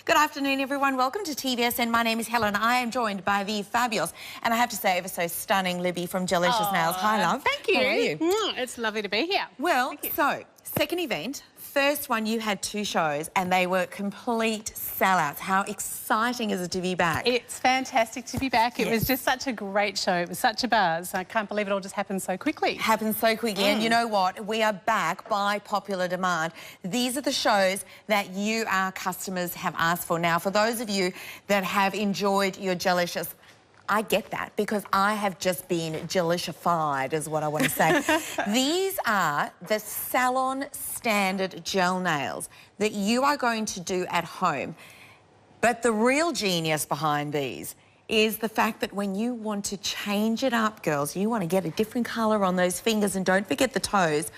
Good afternoon, everyone. Welcome to TVSN. My name is Helen. I am joined by the fabulous, and I have to say, ever so stunning Libby from Gelicious Nails. Hi, love. Thank you. How are you? It's lovely to be here. Well, so, second event. First one, you had 2 shows, and they were complete sellouts. How exciting is it to be back? It's fantastic to be back. Yes. It was just such a great show. It was such a buzz. I can't believe it all just happened so quickly. Happened so quickly. And you know what? We are back by popular demand. These are the shows that you, our customers, have asked for. Now, for those of you that have enjoyed your Gelicious, I get that because I have just been Gelicious-fied is what I want to say. These are the salon standard gel nails that you are going to do at home. But the real genius behind these is the fact that when you want to change it up, girls, you want to get a different colour on those fingers, and don't forget the toes,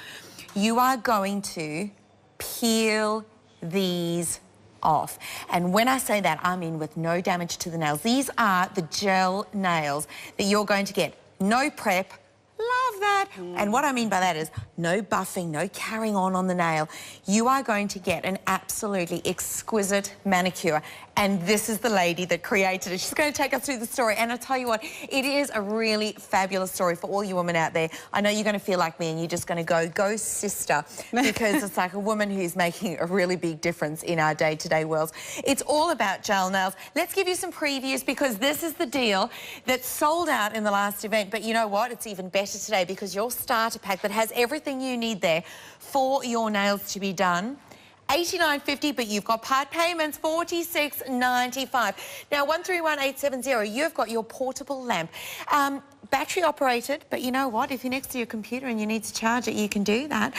you are going to peel these off. And when I say that, I mean with no damage to the nails. These are the gel nails that you're going to get. No prep. Love that. And what I mean by that is no buffing, no carrying on the nail. You are going to get an absolutely exquisite manicure. And this is the lady that created it. She's going to take us through the story. And I'll tell you what, it is a really fabulous story for all you women out there. I know you're going to feel like me and you're just going to go sister, because it's like a woman who's making a really big difference in our day-to-day worlds. It's all about gel nails. Let's give you some previews because this is the deal that sold out in the last event. But you know what? It's even better today because your starter pack that has everything you need there for your nails to be done, $89.50, but you've got part payments, $46.95. Now, 131870, you've got your portable lamp. Battery operated, but you know what? If you're next to your computer and you need to charge it, you can do that.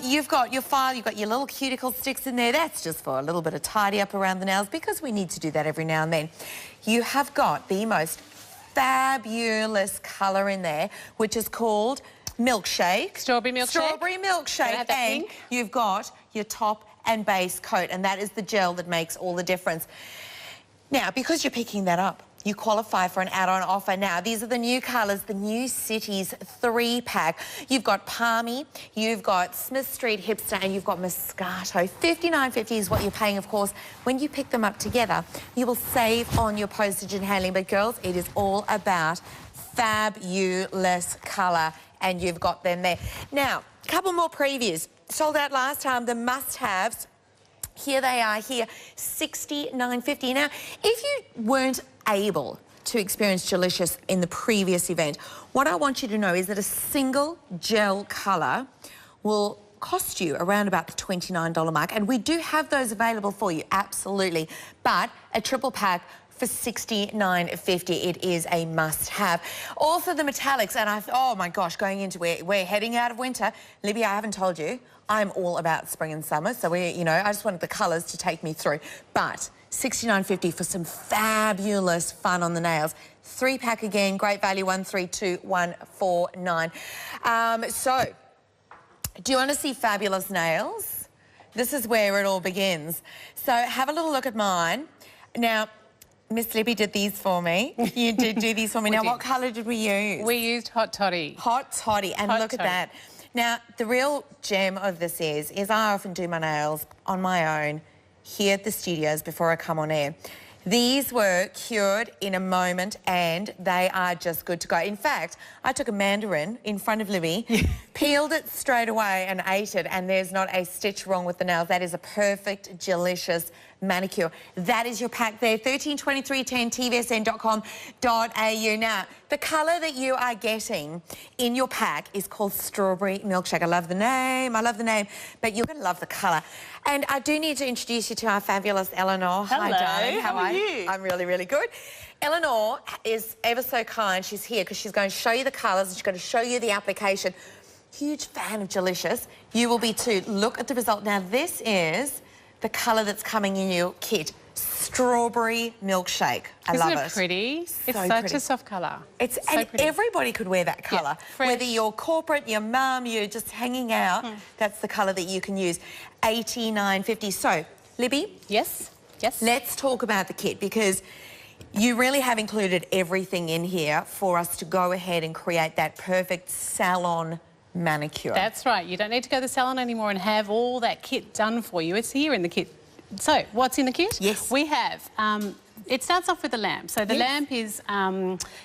You've got your file, you've got your little cuticle sticks in there. That's just for a little bit of tidy up around the nails because we need to do that every now and then. You have got the most fabulous colour in there, which is called milkshake. Strawberry milkshake. Strawberry milkshake. And pink? you've got your top and base coat, and that is the gel that makes all the difference. Now, because you're picking that up, you qualify for an add-on offer now. These are the new colours, the New Cities 3-pack. You've got Palmy, you've got Smith Street Hipster, and you've got Moscato. $59.50 is what you're paying, of course. When you pick them up together, you will save on your postage and handling. But, girls, it is all about fabulous colour, and you've got them there. Now, a couple more previews. Sold out last time, the must-haves. Here they are here, $69.50. Now, if you weren't able to experience Gelicious in the previous event, what I want you to know is that a single gel colour will cost you around about the $29 mark, and we do have those available for you, absolutely. But a triple pack for $69.50, it is a must-have. Also the metallics, and oh my gosh, going into we're heading out of winter. Libby, I haven't told you, I'm all about spring and summer, so I just wanted the colours to take me through. But $69.50 for some fabulous fun on the nails. 3-pack again, great value, $132,149. So, do you want to see fabulous nails? This is where it all begins. So, have a little look at mine. Now, Miss Libby did these for me. You did do these for me. Now, what colour did we use? We used Hot Toddy. Hot Toddy, and look at that. Now, the real gem of this is I often do my nails on my own here at the studios before I come on air. These were cured in a moment and they are just good to go. In fact, I took a mandarin in front of Libby, peeled it straight away and ate it, and there's not a stitch wrong with the nails. That is a perfect, Gelicious manicure. That is your pack there, 132310 tvsn.com.au. Now, the colour that you are getting in your pack is called Strawberry Milkshake. I love the name, but you're going to love the colour. And I do need to introduce you to our fabulous Eleanor. Hello. Hi, darling. How are you? I'm really, really good. Eleanor is ever so kind. She's here because she's going to show you the colours and she's going to show you the application. Huge fan of Gelicious. You will be too. Look at the result. Now, this is the colour that's coming in your kit. Strawberry Milkshake. I love it. Isn't it pretty? It's such pretty. a soft colour. It's so and pretty. Everybody could wear that colour. Yeah, whether you're corporate, your mum, you're just hanging out, that's the colour that you can use. $89.50. So, Libby? Yes, yes. Let's talk about the kit because you really have included everything in here for us to go ahead and create that perfect salon manicure. That's right. You don't need to go to the salon anymore and have all that kit done for you. It's here in the kit So, what's in the kit? Yes. We have, it starts off with a lamp. So the lamp is,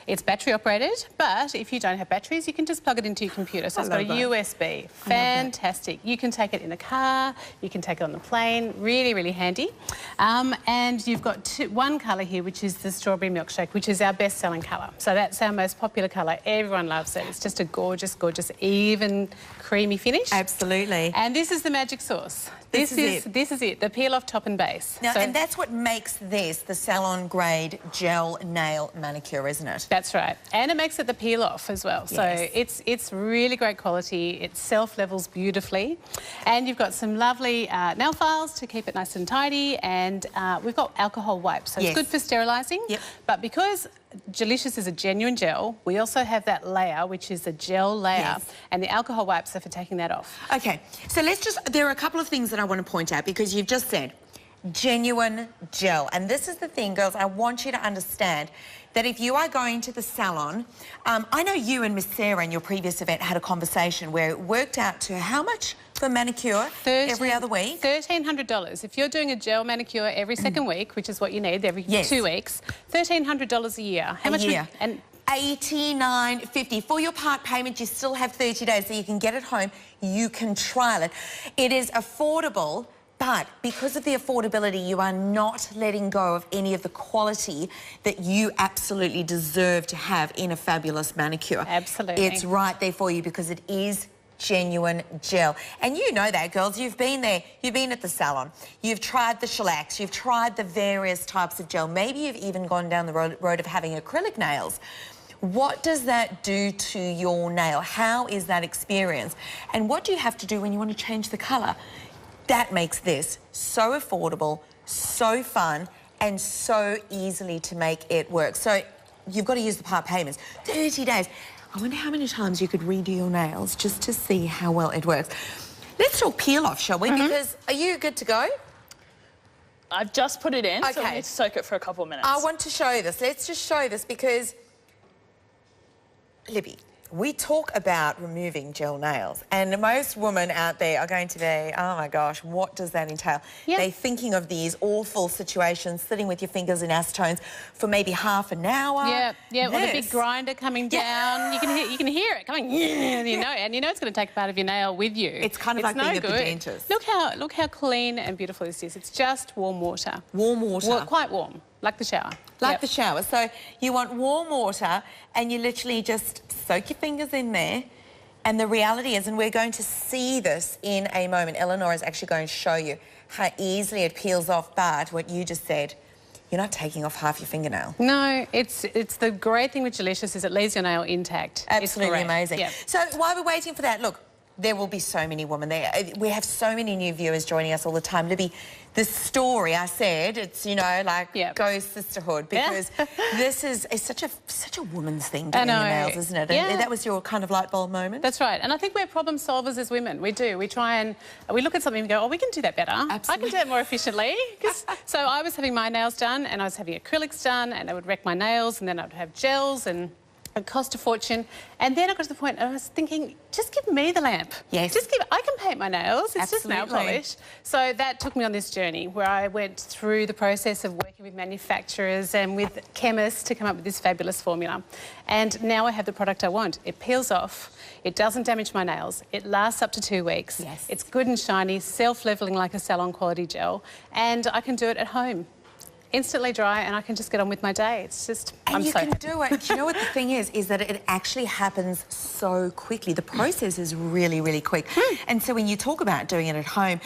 it's battery operated, but if you don't have batteries, you can just plug it into your computer. So it's got a USB. Fantastic. You can take it in the car, you can take it on the plane, really, really handy. And you've got one colour here, which is the strawberry milkshake, which is our best-selling colour. So that's our most popular colour. Everyone loves it. It's just a gorgeous, gorgeous, even, creamy finish. Absolutely. And this is the magic sauce. This is it, the peel-off top and base. Now, and that's what makes this the salon-grade gel nail manicure, isn't it? That's right. And it makes it the peel-off as well. Yes. So it's really great quality. It self-levels beautifully. And you've got some lovely nail files to keep it nice and tidy. And we've got alcohol wipes. So it's good for sterilising. Yep. But because Gelicious is a genuine gel, we also have that layer, which is a gel layer, and the alcohol wipes are for taking that off. Okay, so there are a couple of things that I want to point out, because you've just said genuine gel. And this is the thing, girls, I want you to understand that if you are going to the salon, I know you and Miss Sarah in your previous event had a conversation where it worked out to how much for manicure every other week? $1,300. If you're doing a gel manicure every second week, which is what you need every 2 weeks, $1,300 a year. How much? And $89.50. For your part payment, you still have 30 days, so you can get it home, you can trial it. It is affordable, but because of the affordability, you are not letting go of any of the quality that you absolutely deserve to have in a fabulous manicure. Absolutely. It's right there for you because it is genuine gel. And you know that, girls. You've been there. You've been at the salon. You've tried the shellacs. You've tried the various types of gel. Maybe you've even gone down the road of having acrylic nails. What does that do to your nail? How is that experience? And what do you have to do when you want to change the colour? That makes this so affordable, so fun, and so easily to make it work. So you've got to use the part payments. 30 days. I wonder how many times you could redo your nails just to see how well it works. Let's talk peel off, shall we? Because are you good to go? I've just put it in, okay, so I need to soak it for a couple of minutes. I want to show this. Let's just show this because, Libby, we talk about removing gel nails, and most women out there are going to be, oh my gosh, what does that entail? Yep. They're thinking of these awful situations, sitting with your fingers in acetones for maybe half an hour. Yeah, or the big grinder coming down. You can hear it coming, and you know it's going to take a part of your nail with you. It's kind of like being at the dentist. Look how clean and beautiful this is. It's just warm water. Warm water. Well, quite warm, like the shower. Like the shower. So you want warm water and you literally just soak your fingers in there. And the reality is, and we're going to see this in a moment, Eleanor is actually going to show you how easily it peels off, but what you just said, you're not taking off half your fingernail. No, it's the great thing with Gelicious is it leaves your nail intact. Absolutely amazing. Yep. So while we're waiting for that, look, there will be so many women there. We have so many new viewers joining us all the time. Libby, the story, I said, it's, you know, like go sisterhood, because this is such a woman's thing, doing your nails, isn't it? And that was your kind of light bulb moment. That's right. And I think we're problem solvers as women. We do. We try and we look at something and go, oh, we can do that better. Absolutely. I can do that more efficiently. So I was having my nails done and I was having acrylics done and they would wreck my nails, and then I would have gels and it cost a fortune. And then I got to the point I was thinking, just give me the lamp. Yes. I can paint my nails. It's just nail polish. So that took me on this journey where I went through the process of working with manufacturers and with chemists to come up with this fabulous formula. And now I have the product I want. It peels off. It doesn't damage my nails. It lasts up to 2 weeks. Yes. It's good and shiny, self-leveling like a salon quality gel. And I can do it at home. Instantly dry, and I can just get on with my day. It's just, I'm so happy. And you can do it. Do you know what the thing is that it actually happens so quickly. The process is really, really quick. And so when you talk about doing it at home,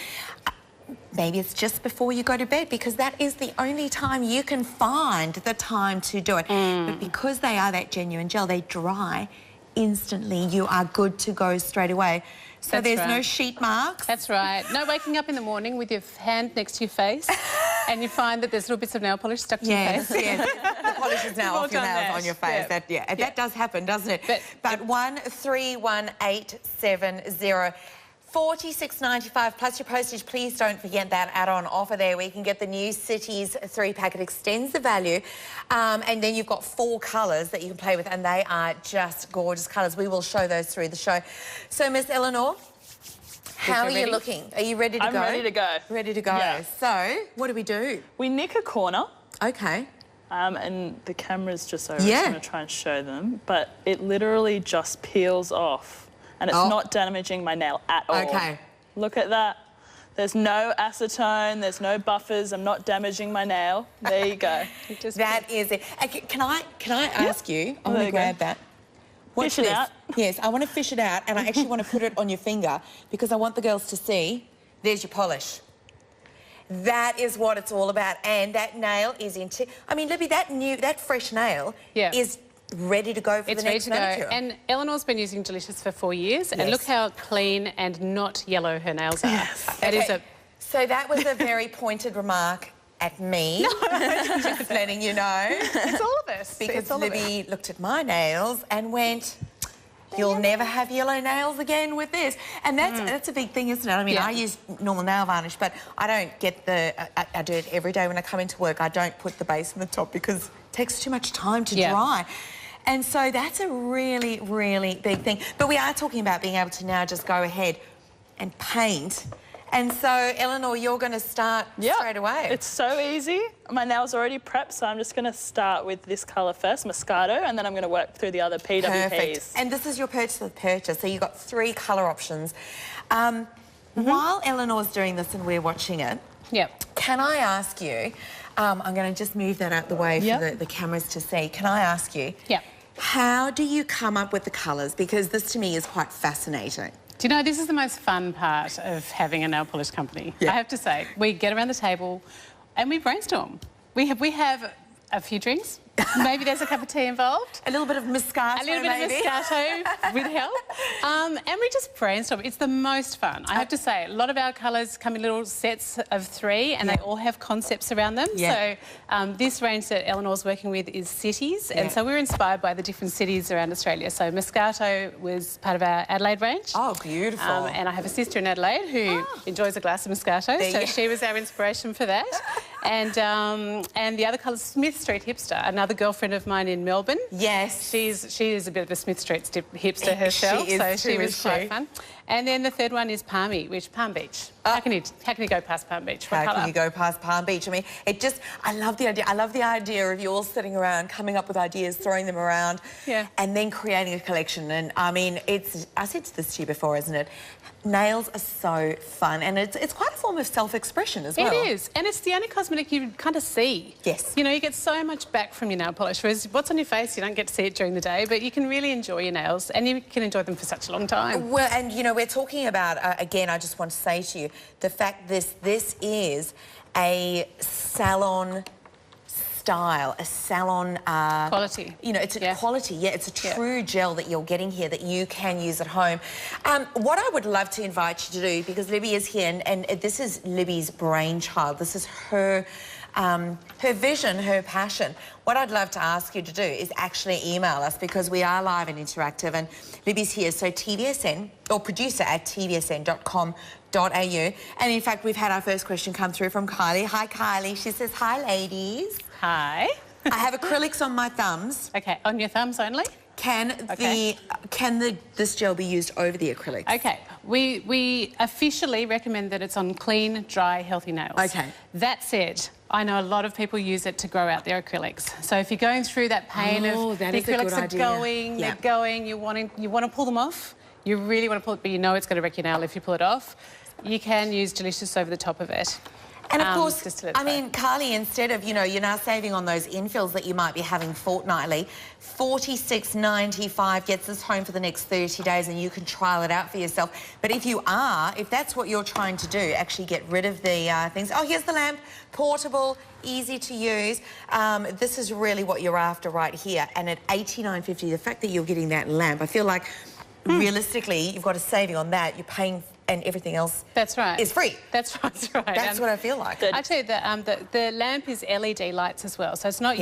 maybe it's just before you go to bed, because that is the only time you can find the time to do it. But because they are that genuine gel, they dry instantly. You are good to go straight away. So there's no sheet marks. That's right. No waking up in the morning with your hand next to your face and you find that there's little bits of nail polish stuck to your face. Yes, the polish is now off your nails on your face. That does happen, doesn't it? But 131870. $46.95 plus your postage. Please don't forget that add-on offer there. We can get the new Cities 3-pack. It extends the value. And then you've got 4 colours that you can play with, and they are just gorgeous colours. We will show those through the show. So, Miss Eleanor, How are you looking? Are you ready to go? I'm ready to go. Ready to go. Yeah. So, what do we do? We nick a corner. Okay. And the camera's just over. Yeah. I'm going to try and show them. But it literally just peels off. And it's not damaging my nail at all. Okay. Look at that. There's no acetone, there's no buffers. I'm not damaging my nail. There you go. That is it. Can I ask you? I want to grab that. Watch Fish it this. out. Yes, I want to fish it out, and I actually want to put it on your finger because I want the girls to see. There's your polish. That is what it's all about, and that nail is into. I mean, Libby, that fresh nail is ready to go for the next manicure. And Eleanor's been using Gelicious for 4 years, and look how clean and not yellow her nails are. That is a. So that was a very pointed remark at me. No, just letting you know. It's all of us. Because Libby looked at my nails and went, "You'll never have yellow nails again with this." And that's a big thing, isn't it? I mean, I use normal nail varnish, but I don't get I do it every day when I come into work. I don't put the base on the top because it takes too much time to dry. And so that's a really, really big thing. But we are talking about being able to now just go ahead and paint. And so, Eleanor, you're going to start straight away. It's so easy. My nail's already prepped, so I'm just going to start with this colour first, Moscato, and then I'm going to work through the other PWPs. Perfect. And this is your purchase of the purchase, so you've got 3 colour options. While Eleanor's doing this and we're watching it, can I ask you, I'm going to just move that out the way for the cameras to see. Can I ask you, how do you come up with the colours? Because this, to me, is quite fascinating. Do you know, this is the most fun part of having a nail polish company. I have to say, we get around the table and we brainstorm. We have a few drinks. Maybe there's a cup of tea involved. A little bit of Moscato, A little bit of Moscato with help. And we just brainstorm. It's the most fun. I have to say, a lot of our colours come in little sets of 3 and they all have concepts around them. So this range that Eleanor's working with is cities. And so we're inspired by the different cities around Australia. So Moscato was part of our Adelaide range. Oh, beautiful. And I have a sister in Adelaide who enjoys a glass of Moscato. So she was our inspiration for that. And the other colour is Smith Street Hipster, another girlfriend of mine in Melbourne. Yes. She is a bit of a Smith Street hipster herself, she was quite fun. And then the third one is Palmy, Palm Beach. How can you go past Palm Beach? How can you go past Palm Beach? I mean, I love the idea. I love the idea of you all sitting around, coming up with ideas, throwing them around, and then creating a collection. And I mean, I said this to you before, isn't it? Nails are so fun, and it's quite a form of self-expression as well. It is, and it's the only cosmetic you kind of see. Yes. You know, you get so much back from your nail polish, whereas what's on your face, you don't get to see it during the day, but you can really enjoy your nails, and you can enjoy them for such a long time. Well, and, you know, we're talking about, again, I just want to say to you, the fact this is a salon style, a salon quality. You know, it's a quality. It's a true gel that you're getting here that you can use at home. What I would love to invite you to do, because Libby is here, and this is Libby's brainchild. This is her vision, her passion. What I'd love to ask you to do is actually email us, because we are live and interactive, and Libby's here. So TVSN, or producer at tvsn.com.au. And in fact, we've had our first question come through from Kylie. Hi, Kylie. She says, "Hi, ladies. Hi. I have acrylics on my thumbs." Okay, on your thumbs only? Can this gel be used over the acrylics? Okay, we officially recommend that it's on clean, dry, healthy nails. Okay. That said, I know a lot of people use it to grow out their acrylics. So if you're going through that pain of the acrylics are going, they're going, you want to pull them off, you really want to pull it, but you know it's going to wreck your nail if you pull it off, you can use Gelicious over the top of it. And of course, I mean, Carly, instead of, you know, you're now saving on those infills that you might be having fortnightly, $46.95 gets us home for the next 30 days, and you can trial it out for yourself. But if that's what you're trying to do, actually get rid of the things. Oh, here's the lamp, portable, easy to use. This is really what you're after right here. And at $89.50, the fact that you're getting that lamp, I feel like realistically, you've got a saving on that. You're paying, and everything else is free. That's right. That's what I feel like. I tell you, the lamp is LED lights as well, so it's not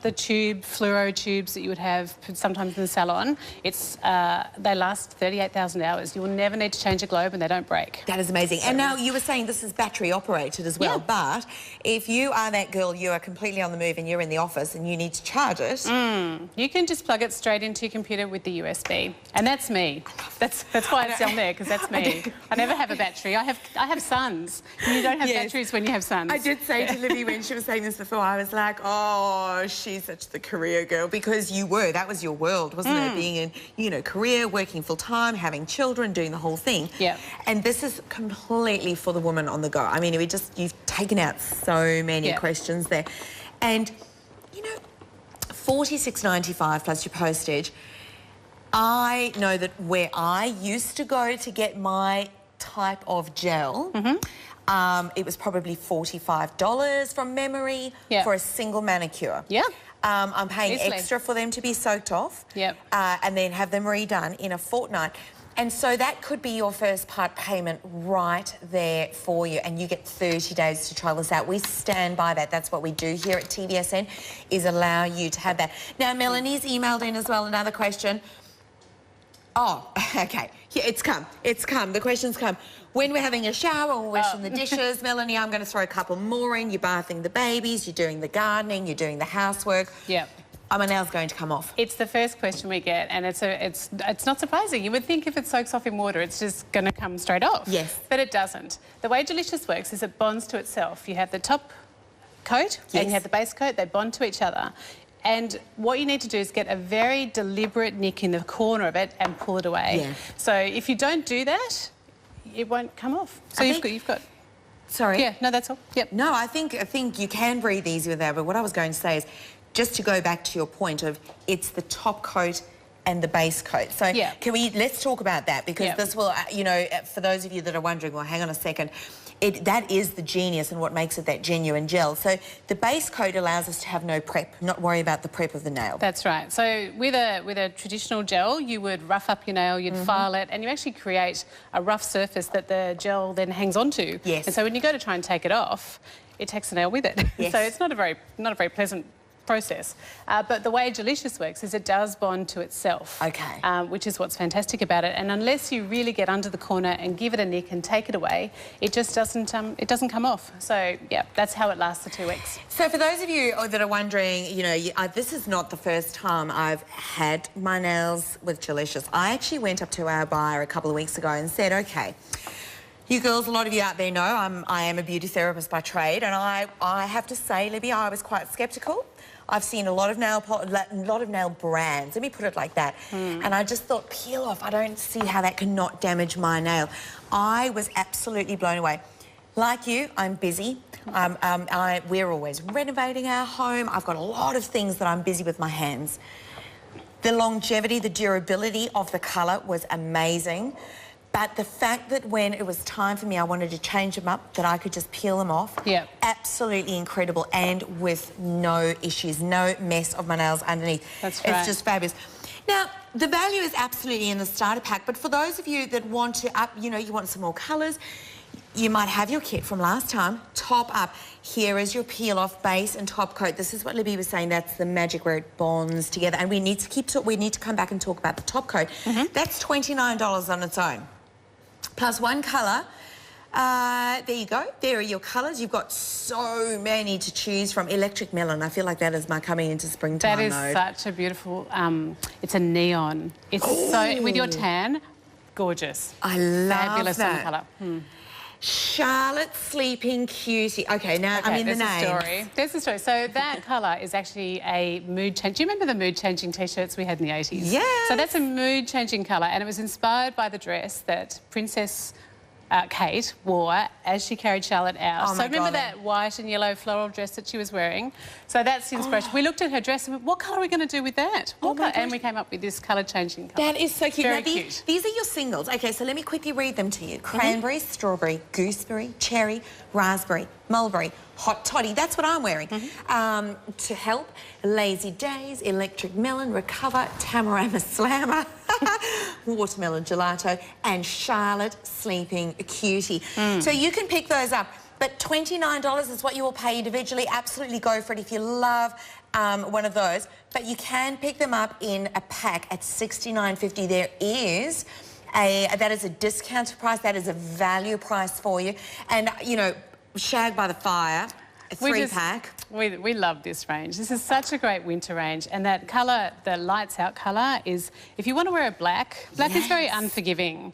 the fluoro tubes that you would have sometimes in the salon. It's they last 38,000 hours. You will never need to change a globe, and they don't break. That is amazing. And now you were saying this is battery operated as well, but if you are that girl, you are completely on the move and you're in the office and you need to charge it, you can just plug it straight into your computer with the USB, and that's me. That's why it's on there, because that's me. I never have a battery. I have sons. You don't have Yes. batteries when you have sons. I did say to Libby when she was saying this before, I was like, oh, she's such the career girl, because that was your world, wasn't it? Being in, you know, career, working full time, having children, doing the whole thing. Yeah. And this is completely for the woman on the go. I mean, you've taken out so many questions there. And, you know, $46.95 plus your postage. I know that where I used to go to get my type of gel, it was probably $45 from memory for a single manicure. Yeah. I'm paying Easily. extra for them to be soaked off and then have them redone in a fortnight. And so that could be your first part payment right there for you, and you get 30 days to try this out. We stand by that. That's what we do here at TVSN, is allow you to have that. Now, Melanie's emailed in as well another question. Oh, okay. Yeah, it's come. It's come. The question's come. When we're having a shower or washing the dishes, Melanie, I'm going to throw a couple more in. You're bathing the babies, you're doing the gardening, you're doing the housework. Yeah. Are my nails going to come off? It's the first question we get, and it's not surprising. You would think if it soaks off in water, it's just going to come straight off. Yes. But it doesn't. The way Gelicious works is it bonds to itself. You have the top coat and you have the base coat. They bond to each other. And what you need to do is get a very deliberate nick in the corner of it and pull it away. Yeah. So if you don't do that, it won't come off. So you've got... Sorry? Yeah, no, that's all. Yep. No, I think you can breathe easy with that, but what I was going to say is, just to go back to your point of it's the top coat and the base coat. So let's talk about that, because this will, you know, for those of you that are wondering, well, hang on a second, that is the genius and what makes it that genuine gel. So the base coat allows us to have no prep, not worry about the prep of the nail. That's right. So with a traditional gel, you would rough up your nail, you'd file it, and you actually create a rough surface that the gel then hangs onto. Yes. And so when you go to try and take it off, it takes the nail with it. Yes. So it's not a very pleasant process. But the way Gelicious works is it does bond to itself. Okay. Which is what's fantastic about it. And unless you really get under the corner and give it a nick and take it away, it just doesn't come off. So, yeah, that's how it lasts for 2 weeks. So for those of you that are wondering, you know, this is not the first time I've had my nails with Gelicious. I actually went up to our buyer a couple of weeks ago and said, okay, you girls, a lot of you out there know I am a beauty therapist by trade, and I have to say, Libby, I was quite sceptical. I've seen a lot of nail brands, let me put it like that, and I just thought, peel off, I don't see how that can not damage my nail. I was absolutely blown away. Like you, I'm busy. We're always renovating our home. I've got a lot of things that I'm busy with my hands. The longevity, the durability of the colour was amazing. But the fact that when it was time for me, I wanted to change them up, that I could just peel them off. Yeah. Absolutely incredible, and with no issues, no mess of my nails underneath. That's right. It's just fabulous. Now, the value is absolutely in the starter pack, but for those of you that want to up, you know, you want some more colours, you might have your kit from last time, top up. Here is your peel-off base and top coat. This is what Libby was saying, that's the magic where it bonds together. And we need to come back and talk about the top coat. That's $29 on its own. Plus one colour. There you go. There are your colours. You've got so many to choose from. Electric Melon. I feel like that is my coming into springtime mode. That is such a beautiful... it's a neon. It's so... With your tan, gorgeous. I love fabulous that. colour. Charlotte Sleeping Cutie. Okay, now I'm in the name. There's the story. So that colour is actually a mood change. Do you remember the mood changing T-shirts we had in the 80s? Yeah. So that's a mood changing colour, and it was inspired by the dress that Princess Kate wore as she carried Charlotte out. Oh so remember that white and yellow floral dress that she was wearing? So that's the inspiration. We looked at her dress and went, what colour are we going to do with that? And we came up with this colour changing colour. That is so cute. Very now, cute. These are your singles. Okay, so let me quickly read them to you. Cranberry, strawberry, gooseberry, cherry, raspberry, mulberry, hot toddy. That's what I'm wearing. To help, lazy days, electric melon, recover, tamarama slammer, watermelon gelato, and Charlotte Sleeping Cutie. So you can pick those up, but $29 is what you will pay individually. Absolutely go for it if you love one of those. But you can pick them up in a pack at $69.50. There is that is a discounted price. That is a value price for you. And, you know, Shag by the Fire, a 3-pack. We love this range. This is such a great winter range. And that colour, the lights out colour, is, if you want to wear a black is very unforgiving.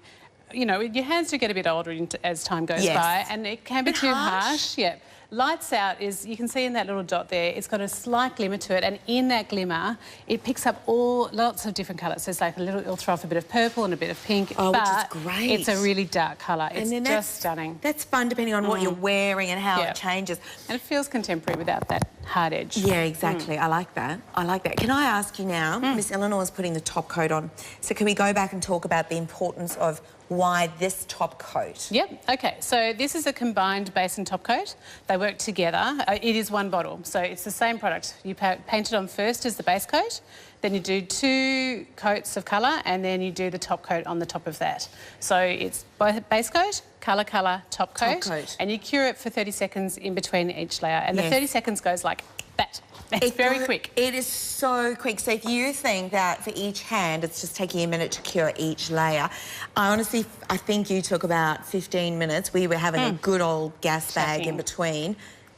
you know, your hands do get a bit older as time goes Yes. by, and it can be Bit too harsh. harsh. Yeah. Lights out is, you can see in that little dot there, it's got a slight glimmer to it, and in that glimmer, it picks up lots of different colours. So it's like it'll throw off a bit of purple and a bit of pink. Oh, but which is great. It's a really dark colour. It's then just stunning. That's fun depending on what you're wearing and how it changes. And it feels contemporary without that hard edge. Yeah, exactly. I like that. I like that. Can I ask you now, Miss Eleanor's putting the top coat on, so can we go back and talk about the importance of why this top coat? Yep, okay, so this is a combined base and top coat. They work together. It is one bottle, so it's the same product. You paint it on first as the base coat, then you do 2 coats of colour, and then you do the top coat on the top of that. So it's base coat, colour, top coat, and you cure it for 30 seconds in between each layer. And the 30 seconds goes like that. It's very quick. It is so quick. So if you think that for each hand it's just taking a minute to cure each layer, I think you took about 15 minutes. We were having a good old gas bag in between.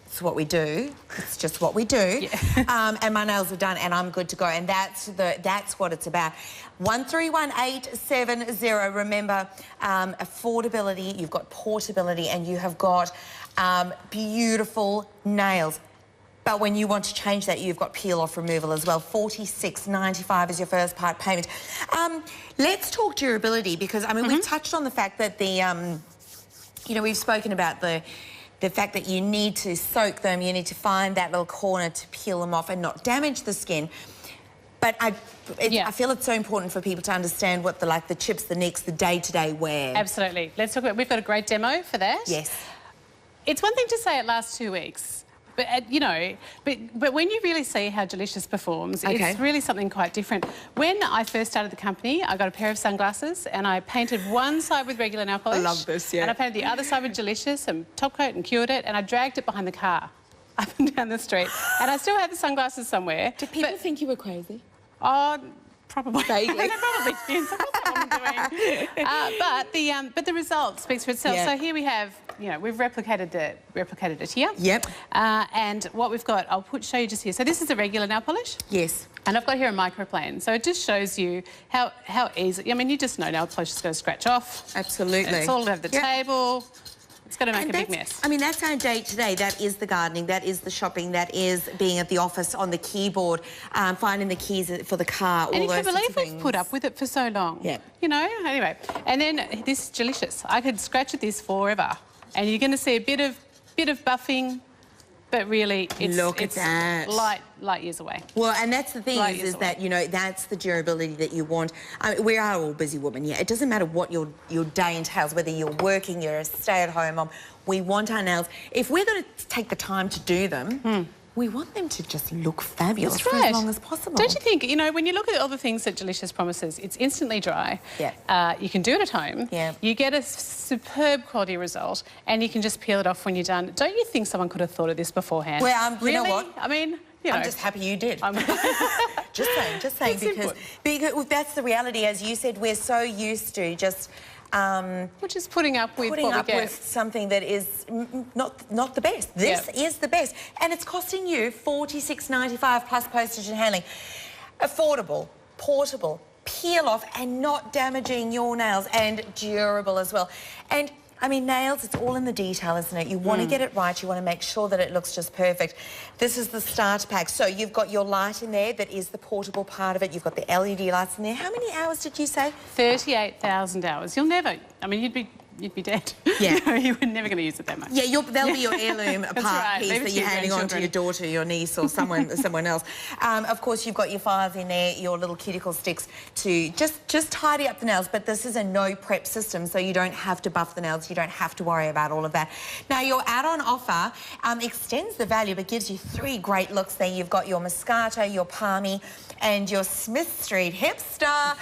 It's what we do. It's just what we do. Yeah. And my nails are done and I'm good to go. And that's what it's about. 131870. Remember, affordability, you've got portability, and you have got beautiful nails. But when you want to change that, you've got peel-off removal as well. $46.95 is your first part payment. Let's talk durability, because, I mean, we've touched on the fact that you know, we've spoken about the fact that you need to soak them, you need to find that little corner to peel them off and not damage the skin. But I feel it's so important for people to understand what the chips, the nicks, the day-to-day wear. Absolutely. Let's talk about, we've got a great demo for that. Yes. It's one thing to say it lasts 2 weeks. But, you know, but when you really see how Gelicious performs, it's really something quite different. When I first started the company, I got a pair of sunglasses and I painted one side with regular nail polish. I love this, yeah. And I painted the other side with Gelicious and top coat and cured it, and I dragged it behind the car up and down the street. And I still have the sunglasses somewhere. Did people think you were crazy? Oh, probably. Vaguely. They probably did. So what's that woman doing? But the result speaks for itself. Yeah. So here we have, you know, we've replicated it here. Yep. And what we've got, I'll show you just here. So this is a regular nail polish. Yes. And I've got here a microplane. So it just shows you how easy. I mean, you just know nail polish is going to scratch off. Absolutely. It's all over the table. It's going to make a big mess. I mean, that's our day-to-day. That is the gardening, that is the shopping, that is being at the office on the keyboard, finding the keys for the car, all those sorts of things. And you can believe we've put up with it for so long. Yeah. You know, anyway. And then this is Gelicious. I could scratch at this forever. And you're going to see a bit of buffing, but really it's light years away. Well, and that's the thing is that, you know, that's the durability that you want. I mean, we are all busy women, yeah. It doesn't matter what your day entails, whether you're working, you're a stay-at-home mom. We want our nails. If we're going to take the time to do them, we want them to just look fabulous for as long as possible. Don't you think, you know, when you look at all the things that Gelicious promises, it's instantly dry. Yeah. You can do it at home. Yeah. You get a superb quality result, and you can just peel it off when you're done. Don't you think someone could have thought of this beforehand? Well, really? you know what? I mean, you know. I'm just happy you did. Just saying, because that's the reality. As you said, we're so used to just... we're just putting up with what we get. With something that is not the best. This is the best. And it's costing you $46.95 plus postage and handling. Affordable, portable, peel off and not damaging your nails, and durable as well. And I mean, nails, it's all in the detail, isn't it? You want to get it right. You want to make sure that it looks just perfect. This is the starter pack. So you've got your light in there that is the portable part of it. You've got the LED lights in there. How many hours did you say? 38,000 hours. You'll never... I mean, you'd be dead. Yeah. You know, you were never going to use it that much. Yeah, they'll be your heirloom piece that you're handing on to your daughter, your niece, or someone else. Of course, you've got your files in there, your little cuticle sticks to just tidy up the nails. But this is a no prep system, so you don't have to buff the nails. You don't have to worry about all of that. Now, your add-on offer extends the value, but gives you 3 great looks there. You've got your Moscato, your Palmy, and your Smith Street Hipster,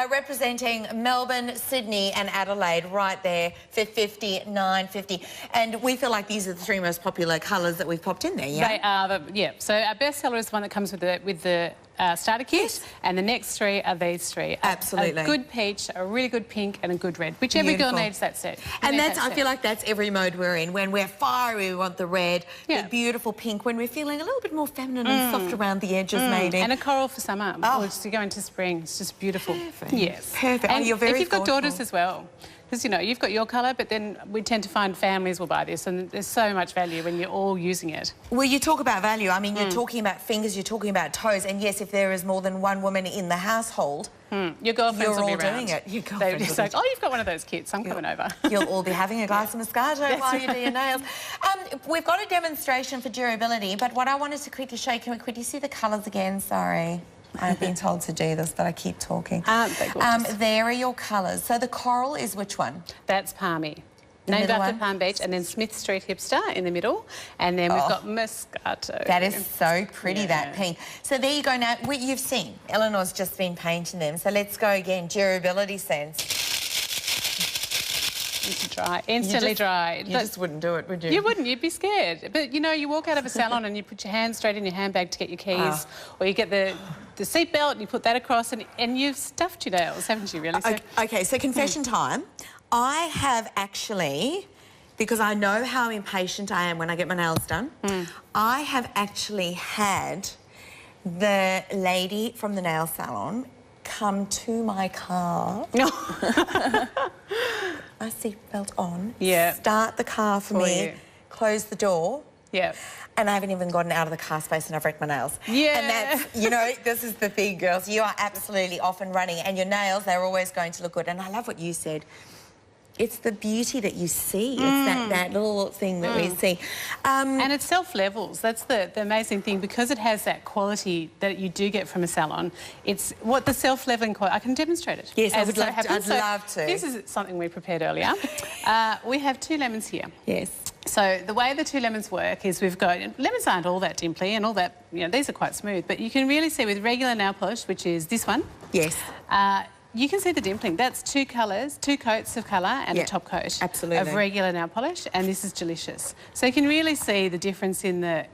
representing Melbourne, Sydney and Adelaide right there for $59.50. And we feel like these are the 3 most popular colours that we've popped in there, yeah? They are, So our best seller is the one that comes with the starter kit, and the next 3 are these 3. Absolutely. A good peach, a really good pink and a good red. Whichever girl needs that set. And I feel like that's every mode we're in. When we're fiery, we want the red, the beautiful pink. When we're feeling a little bit more feminine and soft around the edges, maybe. And a coral for summer, or just to go into spring. It's just beautiful. Perfect. Yes. Perfect. And you're very if you've got daughters as well, Because, you know, you've got your colour, but then we tend to find families will buy this, and there's so much value when you're all using it. Well, you talk about value. I mean, you're talking about fingers, you're talking about toes, and yes, if there is more than one woman in the household, your girlfriends will be all around. doing it. Your They're girlfriends just like, oh, you've got one of those kits, I'm coming over. You'll all be having a glass of Moscato while you do your nails. We've got a demonstration for durability, but what I wanted to quickly show you, can we quickly see the colours again? Sorry. I've been told to do this, but I keep talking. There are your colours. So the coral is which one? That's Palmy. Named after Palm Beach, and then Smith Street Hipster in the middle, and then we've got Moscato. That is so pretty, that pink. So there you go. Now, you've seen, Eleanor's just been painting them, so let's go again. Durability sense. Instantly dried. You just wouldn't do it, would you? You wouldn't, you'd be scared. But, you know, you walk out of a salon and you put your hand straight in your handbag to get your keys, or you get the seat belt and you put that across, and you've stuffed your nails, haven't you, really? So, okay, so confession time. I have actually, because I know how impatient I am when I get my nails done, I have actually had the lady from the nail salon come to my car. My seatbelt on. Yeah. Start the car for me. Close the door. Yeah. And I haven't even gotten out of the car space and I've wrecked my nails. Yeah. And that's, you know, this is the thing, girls. You are absolutely off and running, and your nails, they're always going to look good. And I love what you said. It's the beauty that you see. It's that little thing that we see. And it self-levels. That's the amazing thing. Because it has that quality that you do get from a salon, it's what the self-leveling quality... I can demonstrate it. Yes, I'd love to. This is something we prepared earlier. We have 2 lemons here. Yes. So the way the 2 lemons work is we've got... Lemons aren't all that dimply and all that... You know, these are quite smooth. But you can really see with regular nail polish, which is this one... Yes. You can see the dimpling. That's 2 colours, 2 coats of colour and a top coat of regular nail polish, and this is Gelicious. So you can really see the difference in the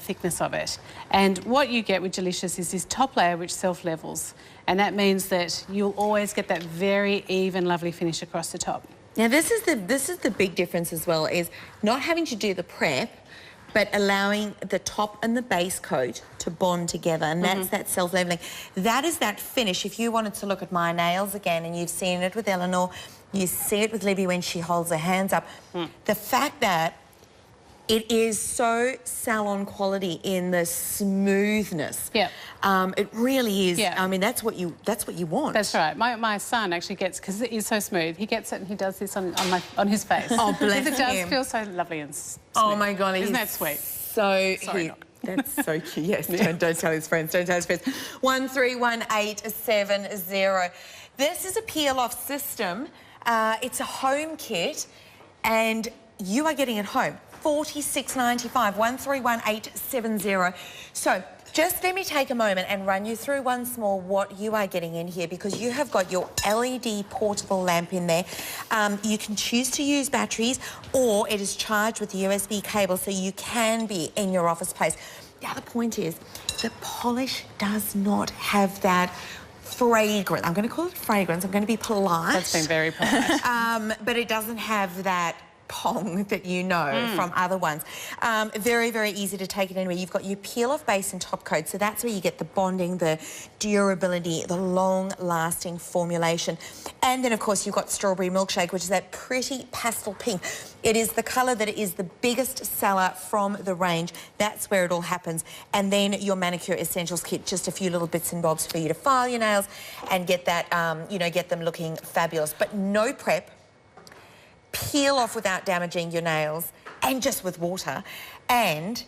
thickness of it. And what you get with Gelicious is this top layer which self-levels, and that means that you'll always get that very even, lovely finish across the top. Now this is the big difference as well, is not having to do the prep, but allowing the top and the base coat to bond together, and that's that self-leveling. That is that finish. If you wanted to look at my nails again, and you've seen it with Eleanor, you see it with Libby when she holds her hands up, the fact that it is so salon quality in the smoothness. Yeah. It really is. Yeah. I mean, that's what you want. That's right. My son actually gets, because it is so smooth, he gets it and he does this on his face. Oh, bless him. It does feel so lovely and smooth. Oh my God, isn't that sweet? So that's so cute. Yes, don't tell his friends. Don't tell his friends. 131870. This is a peel-off system. It's a home kit, and you are getting it home. $46.95, 131870. So just let me take a moment and run you through once more what you are getting in here, because you have got your LED portable lamp in there. You can choose to use batteries, or it is charged with the USB cable, so you can be in your office place. The other point is the polish does not have that fragrance. I'm going to call it fragrance. I'm going to be polite. That's been very polite. But it doesn't have that pong that you know from other ones. Very, very easy to take it anywhere. You've got your peel-off base and top coat, so that's where you get the bonding, the durability, the long-lasting formulation. And then, of course, you've got Strawberry Milkshake, which is that pretty pastel pink. It is the colour that is the biggest seller from the range. That's where it all happens. And then your Manicure Essentials kit, just a few little bits and bobs for you to file your nails and get that, you know, get them looking fabulous. But no prep. Peel off without damaging your nails, and just with water, and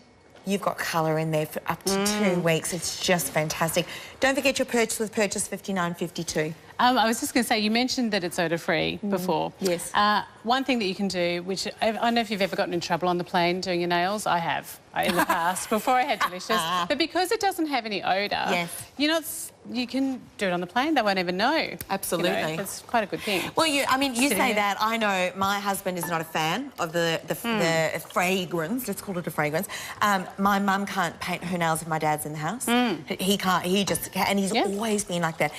you've got colour in there for up to 2 weeks. It's just fantastic. Don't forget your purchase with purchase $59.52. I was just going to say, you mentioned that it's odour-free before. Yes. One thing that you can do, which I don't know if you've ever gotten in trouble on the plane doing your nails. I have in the past, before I had Gelicious. But because it doesn't have any odour, you can do it on the plane. They won't even know. Absolutely. You know, it's quite a good thing. Well, you say that. I know my husband is not a fan of the fragrance. Let's call it a fragrance. My mum can't paint her nails if my dad's in the house. He can't. He just... And he's always been like that.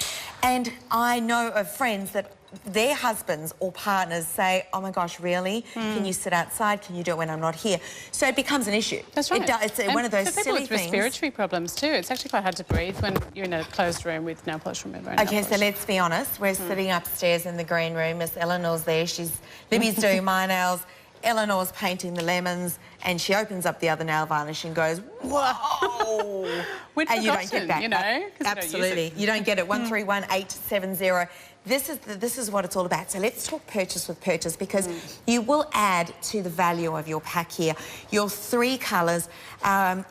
And I know of friends that their husbands or partners say, oh my gosh, really? Can you sit outside? Can you do it when I'm not here? So it becomes an issue. That's right. It's one of those for people silly with things. respiratory problems too. It's actually quite hard to breathe when you're in a closed room with nail polish remover. And Okay, so let's be honest. We're sitting upstairs in the green room. Miss Eleanor's there. Libby's doing my nails. Eleanor's painting the lemons, and she opens up the other nail varnish and goes, whoa! And you don't get that. You know, absolutely. You don't get it. 131870. This is what it's all about. So let's talk purchase with purchase, because you will add to the value of your pack here. Your 3 colours,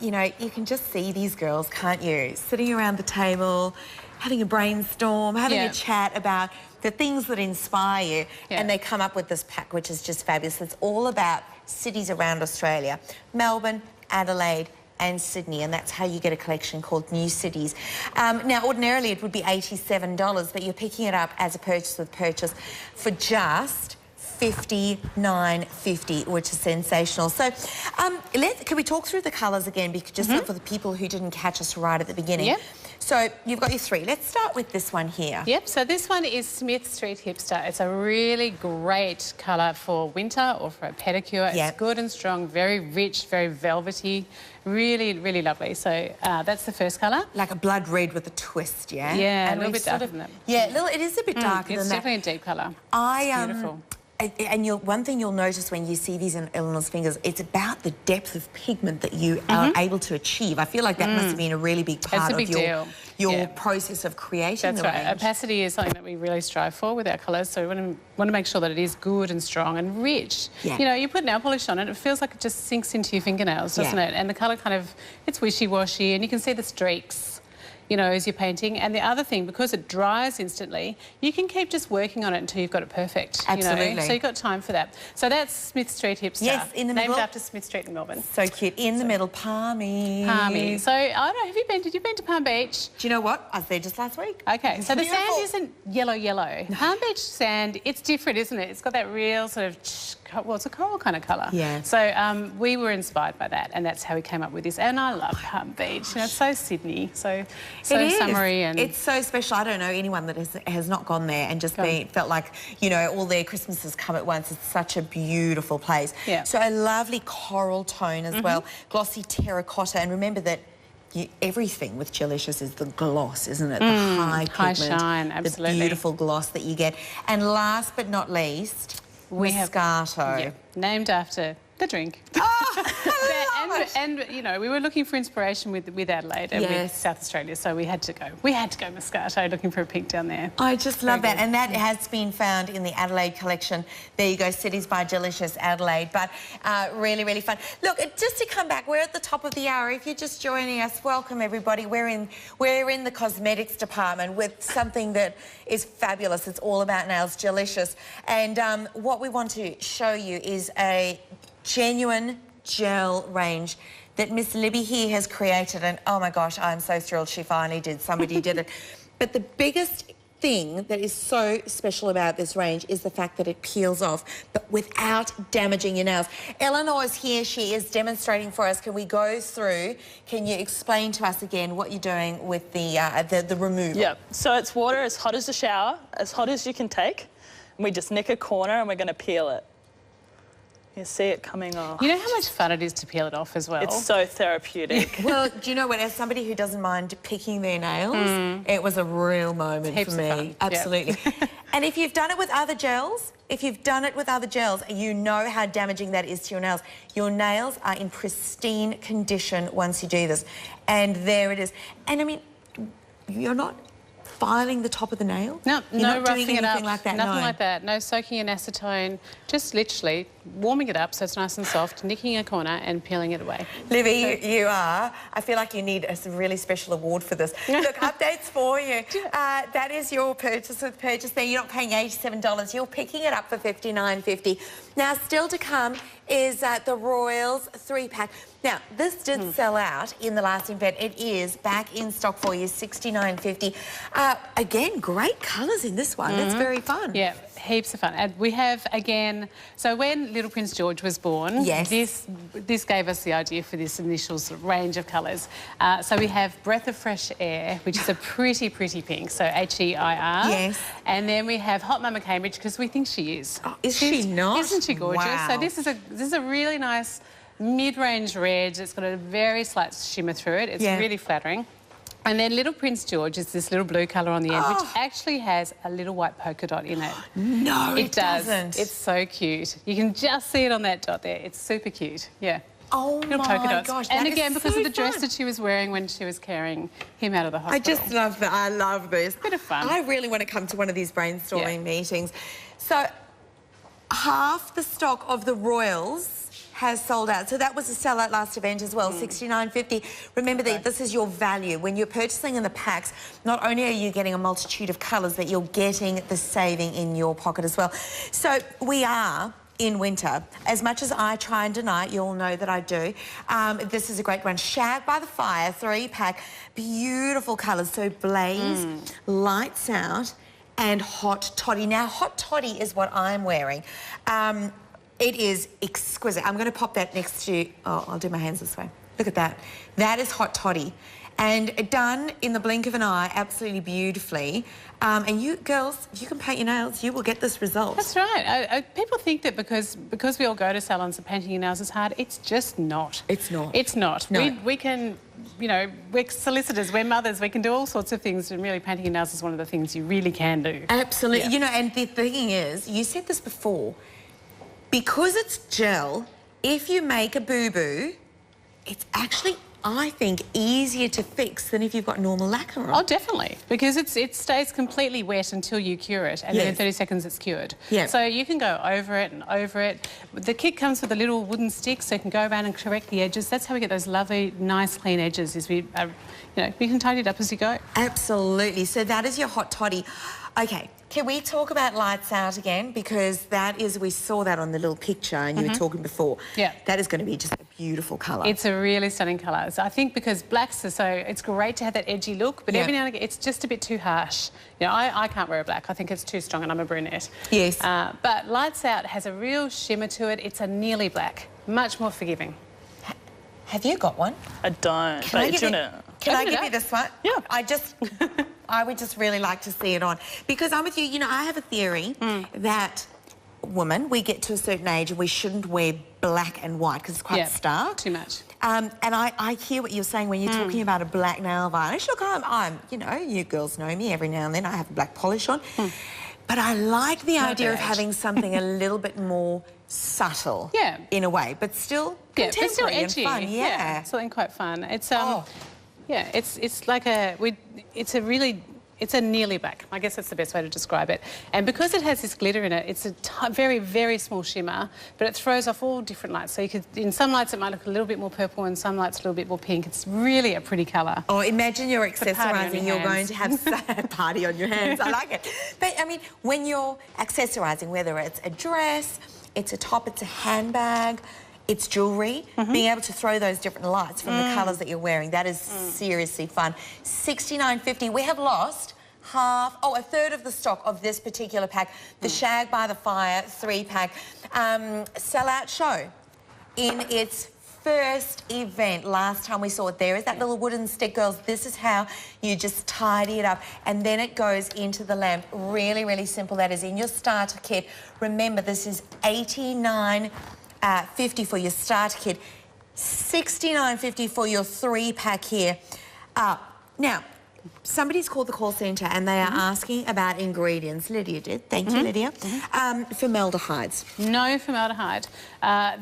you know, you can just see these girls, can't you? Sitting around the table, having a brainstorm, having a chat about the things that inspire you, and they come up with this pack, which is just fabulous. It's all about cities around Australia: Melbourne, Adelaide and Sydney, and that's how you get a collection called New Cities. Now, ordinarily it would be $87, but you're picking it up as a purchase with purchase for just $59.50, which is sensational. So can we talk through the colours again, because just for the people who didn't catch us right at the beginning? Yep. So you've got your 3. Let's start with this one here. Yep, so this one is Smith Street Hipster. It's a really great colour for winter or for a pedicure. It's good and strong, very rich, very velvety, really, really lovely. So that's the first colour. Like a blood red with a twist, yeah? Yeah, and a little bit darker than that. Yeah, it is a bit darker than that. It's definitely a deep colour. Beautiful. And one thing you'll notice when you see these in Eleanor's fingers, it's about the depth of pigment that you are able to achieve. I feel like that must have been a really big part of your process of creating the range. Opacity is something that we really strive for with our colours, so we want to make sure that it is good and strong and rich. Yeah. You know, you put nail polish on it, it feels like it just sinks into your fingernails, doesn't it? And the colour kind of, it's wishy-washy, and you can see the streaks, you know, as you're painting. And the other thing, because it dries instantly, you can keep just working on it until you've got it perfect. Absolutely. You know? So you've got time for that. So that's Smith Street Hipster. Yes, in the middle. Named after Smith Street in Melbourne. So cute. In the middle, Palmy. Palmy. So, I don't know, did you been to Palm Beach? Do you know what? I was there just last week. Okay, so the sand isn't yellow. Palm Beach sand, it's different, isn't it? It's got that real sort of, well, it's a coral kind of colour. Yeah. So we were inspired by that, and that's how we came up with this. And I love Palm Beach. You know, it's so Sydney, so summery. And it's so special. I don't know anyone that has not gone there and just felt like, you know, all their Christmases come at once. It's such a beautiful place. Yeah. So a lovely coral tone as well, glossy terracotta. And remember that everything with Gelicious is the gloss, isn't it? The high pigment, shine, absolutely. the beautiful gloss that you get. And last but not least, we Moscato. Named after the drink. And you know, we were looking for inspiration with Adelaide and with South Australia, so we had to go Moscato, looking for a pink down there. I just love that, and that has been found in the Adelaide collection. There you go, Cities by Gelicious Adelaide. But really, really fun. Look, just to come back, we're at the top of the hour. If you're just joining us, welcome everybody. We're in the cosmetics department with something that is fabulous. It's all about nails, Gelicious, and what we want to show you is a genuine gel range that Miss Libby here has created, and oh my gosh, I'm so thrilled she finally did. Somebody did it. But the biggest thing that is so special about this range is the fact that it peels off, but without damaging your nails. Eleanor is here. She is demonstrating for us. Can we go through? Can you explain to us again what you're doing with the removal? Yeah. So it's water as hot as a shower, as hot as you can take, and we just nick a corner and we're going to peel it. You see it coming off. You know how much fun it is to peel it off as well? It's so therapeutic. Well, do you know what? As somebody who doesn't mind picking their nails, it was a real moment for me. Absolutely. And if you've done it with other gels, you know how damaging that is to your nails. Your nails are in pristine condition once you do this. And there it is. And I mean, you're not filing the top of the nail? No, no roughing it up. Like that, nothing like that. No soaking in acetone. Just literally warming it up so it's nice and soft, nicking a corner and peeling it away. Libby, you are. I feel like you need a really special award for this. Look, updates for you. That is your purchase with purchase there. You're not paying $87. You're picking it up for $59.50. Now, still to come is the Royals 3-pack. Now, this did sell out in the last event. It is back in stock for you, $69.50. Again, great colours in this one. That's very fun. Yeah, heaps of fun. And we have, again, so when Little Prince George was born, yes, this gave us the idea for this initial sort of range of colours. So we have Breath of Fresh Air, which is a pretty pink, so H-E-I-R. Yes. And then we have Hot Mama Cambridge, because we think she is. Oh, is she not? Isn't she gorgeous? Wow. So this is a really nice mid-range red. It's got a very slight shimmer through it. It's really flattering. And then Little Prince George is this little blue colour on the end, which actually has a little white polka dot in it. No, it doesn't. It's so cute. You can just see it on that dot there. It's super cute. Yeah. Oh little my polka dots. gosh, and that again, is because so of the dress fun. that she was wearing when she was carrying him out of the hospital. I just love that. I love this. Bit of fun. I really want to come to one of these brainstorming meetings. So, half the stock of the Royals has sold out. So that was a sellout last event as well, $69.50. Remember that this is your value. When you're purchasing in the packs, not only are you getting a multitude of colours, but you're getting the saving in your pocket as well. So we are in winter. As much as I try and deny it, you all know that I do. This is a great one. Shag by the Fire, 3-pack. Beautiful colours. So Blaze, Lights Out, and Hot Toddy. Now, Hot Toddy is what I'm wearing. It is exquisite. I'm going to pop that next to you. Oh, I'll do my hands this way. Look at that. That is Hot Toddy. And done in the blink of an eye, absolutely beautifully. And you girls, if you can paint your nails, you will get this result. That's right. People think that because we all go to salons and painting your nails is hard. It's just not. It's not. It's not. No. We can, you know, we're solicitors, we're mothers, we can do all sorts of things, and really painting your nails is one of the things you really can do. Absolutely. Yeah. You know, and the thing is, you said this before, because it's gel, if you make a boo-boo, it's actually, I think, easier to fix than if you've got normal lacquer on. Oh, definitely, because it stays completely wet until you cure it, and then in 30 seconds it's cured. Yeah. So you can go over it and over it. The kit comes with a little wooden stick, so you can go around and correct the edges. That's how we get those lovely, nice, clean edges. Is you know, you can tidy it up as you go. Absolutely. So that is your Hot Toddy. Okay, can we talk about Lights Out again? Because that is, we saw that on the little picture and you were talking before. Yeah. That is going to be just a beautiful colour. It's a really stunning colour. So I think because blacks are so, it's great to have that edgy look, but every now and again it's just a bit too harsh. You know, I can't wear a black. I think it's too strong and I'm a brunette. Yes. But Lights Out has a real shimmer to it. It's a nearly black, much more forgiving. Have you got one? I don't. Can I give you this one? Yeah. I would just really like to see it on. Because I'm with you, you know, I have a theory that women, we get to a certain age and we shouldn't wear black and white because it's quite stark. Too much. And I hear what you're saying when you're talking about a black nail varnish. Look, I'm, you know, you girls know me, every now and then I have a black polish on. But I like the idea of having something a little bit more subtle in a way, but still contemporary but still edgy. and fun. Something quite fun. It's yeah, it's like it's a nearly black. I guess that's the best way to describe it. And because it has this glitter in it, it's a very, very small shimmer, but it throws off all different lights. So you could, in some lights it might look a little bit more purple, and some lights a little bit more pink. It's really a pretty colour. Oh, imagine you're accessorising, you're going to have a party on your hands. I like it. But, I mean, when you're accessorising, whether it's a dress, it's a top, it's a handbag, it's jewellery, being able to throw those different lights from the colours that you're wearing, that is seriously fun. $69.50. We have lost a third of the stock of this particular pack, the Shag by the Fire 3-pack. Sellout show in its first event. Last time we saw it, there is that little wooden stick, girls. This is how you just tidy it up, and then it goes into the lamp. Really, really simple. That is in your starter kit. Remember, this is $89.50 for your starter kit, $69.50 for your 3-pack here. Now, somebody's called the call centre and they are asking about ingredients. Lydia did. Thank you, Lydia. Formaldehydes. No formaldehyde.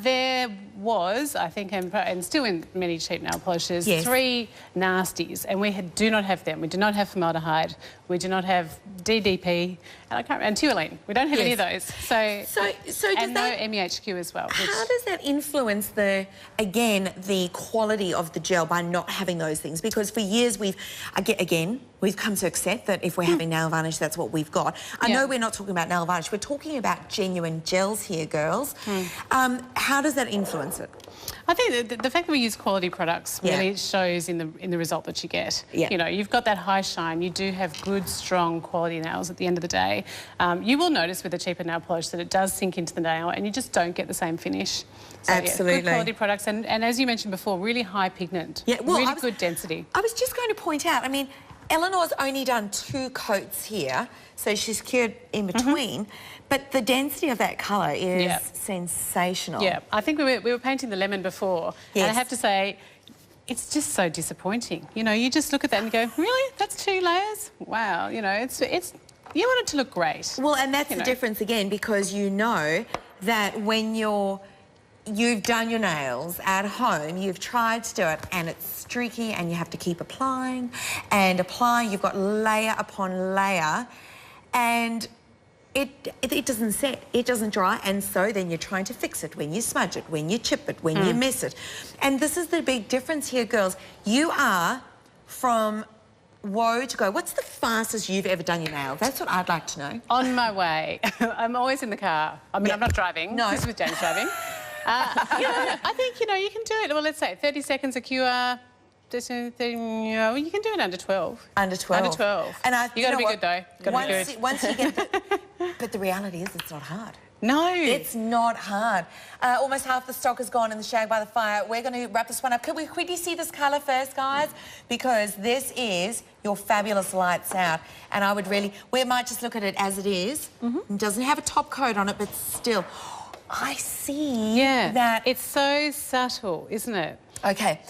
There was, I think, and still in many cheap nail polishes, Yes. 3 nasties, and we do not have them. We do not have formaldehyde. We do not have DDP, and toluene. We don't have any of those. So and no MEHQ as well. How does that influence the quality of the gel by not having those things? Because for years we've come to accept that if we're having nail varnish, that's what we've got. I know we're not talking about nail varnish. We're talking about genuine gels here, girls. How does that influence it? I think the fact that we use quality products really shows in the result that you get. You know, you've got that high shine. You do have good, strong quality nails at the end of the day. You will notice with a cheaper nail polish that it does sink into the nail and you just don't get the same finish. So, absolutely. Yeah, good quality products and as you mentioned before, really high pigment. Yeah, well, really good density. I was just going to point out, I mean, Eleanor's only done 2 coats here, so she's cured in between, but the density of that colour is sensational. Yeah, I think we were painting the lemon before, and I have to say, it's just so disappointing. You know, you just look at that and go, really? That's 2 layers? Wow, you know, it's you want it to look great. Well, and that's the difference again, because you know that when you've done your nails at home, you've tried to do it and it's streaky and you have to keep applying and applying. You've got layer upon layer and it doesn't set, it doesn't dry, and so then you're trying to fix it when you smudge it, when you chip it, when you mess it. And this is the big difference here, girls. You are from woe to go. What's the fastest you've ever done your nails? That's what I'd like to know. On my way. I'm always in the car. I mean, I'm not driving. No. This is with James driving. I think, you can do it. Well, let's say 30 seconds a cure. You can do it under 12. Under 12. Under 12. And you got to be good, though. Once you get but the reality is it's not hard. No. It's not hard. Almost half the stock is gone in the Shag by the Fire. We're going to wrap this one up. Could we quickly see this colour first, guys? Because this is your fabulous lights out. And I would we might just look at it as it is. It doesn't have a top coat on it, but still. I see that. It's so subtle, isn't it? Okay.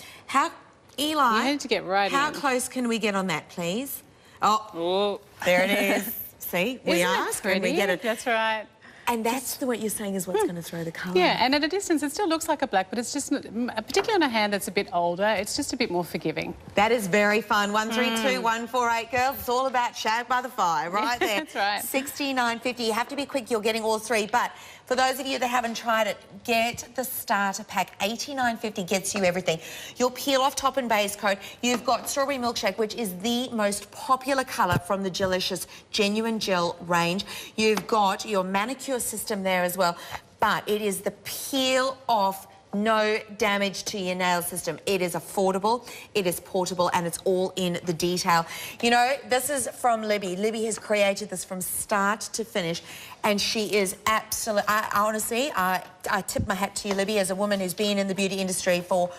Eli, you need to get right how close can we get on that, please? Oh, there it is. See, we ask and we get it. That's right. And that's what you're saying is what's going to throw the colour. Yeah, and at a distance it still looks like a black, but it's just, particularly on a hand that's a bit older, it's just a bit more forgiving. That is very fun. 132148, girls. It's all about Shag by the Fire, right there. That's right. $69.50. You have to be quick. You're getting all 3. But for those of you that haven't tried it, get the starter pack. $89.50 gets you everything. Your peel-off top and base coat. You've got Strawberry Milkshake, which is the most popular colour from the Gelicious Genuine Gel range. You've got your manicure system there as well, but it is the peel-off, no damage to your nail system. It is affordable, it is portable, and it's all in the detail. You know, this is from Libby. Libby has created this from start to finish, and she is absolutely, honestly, I tip my hat to you, Libby, as a woman who's been in the beauty industry for